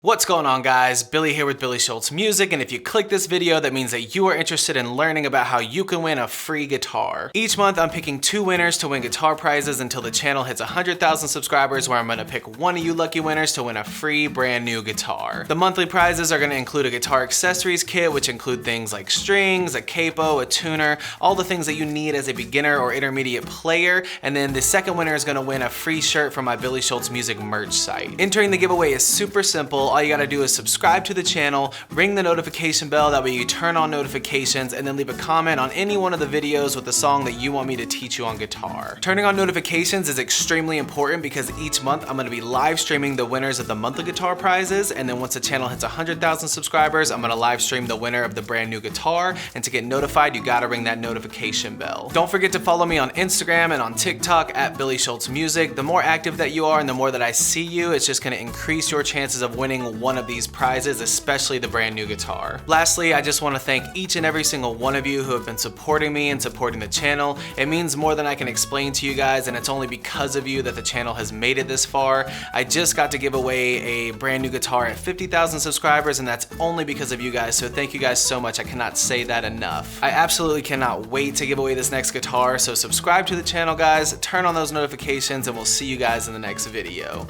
What's going on, guys? Billy here with Billy Shultz Music, and if you click this video, that means that you are interested in learning about how you can win a free guitar. Each month, I'm picking 2 winners to win guitar prizes until the channel hits 100,000 subscribers, where I'm gonna pick one of you lucky winners to win a free brand new guitar. The monthly prizes are gonna include a guitar accessories kit, which include things like strings, a capo, a tuner, all the things that you need as a beginner or intermediate player, and then the second winner is gonna win a free shirt from my Billy Shultz Music merch site. Entering the giveaway is super simple. All you gotta do is subscribe to the channel, ring the notification bell, that way you turn on notifications, and then leave a comment on any one of the videos with the song that you want me to teach you on guitar. Turning on notifications is extremely important because each month I'm gonna be live streaming the winners of the monthly guitar prizes, and then once the channel hits 100,000 subscribers, I'm gonna live stream the winner of the brand new guitar, and to get notified, you gotta ring that notification bell. Don't forget to follow me on Instagram and on TikTok at Billy Shultz Music. The more active that you are and the more that I see you, it's just gonna increase your chances of winning one of these prizes, especially the brand new guitar. Lastly, I just want to thank each and every single one of you who have been supporting me and supporting the channel. It means more than I can explain to you guys, and it's only because of you that the channel has made it this far. I just got to give away a brand new guitar at 50,000 subscribers, and that's only because of you guys, so thank you guys so much. I cannot say that enough. I absolutely cannot wait to give away this next guitar, so subscribe to the channel, guys, turn on those notifications, and we'll see you guys in the next video.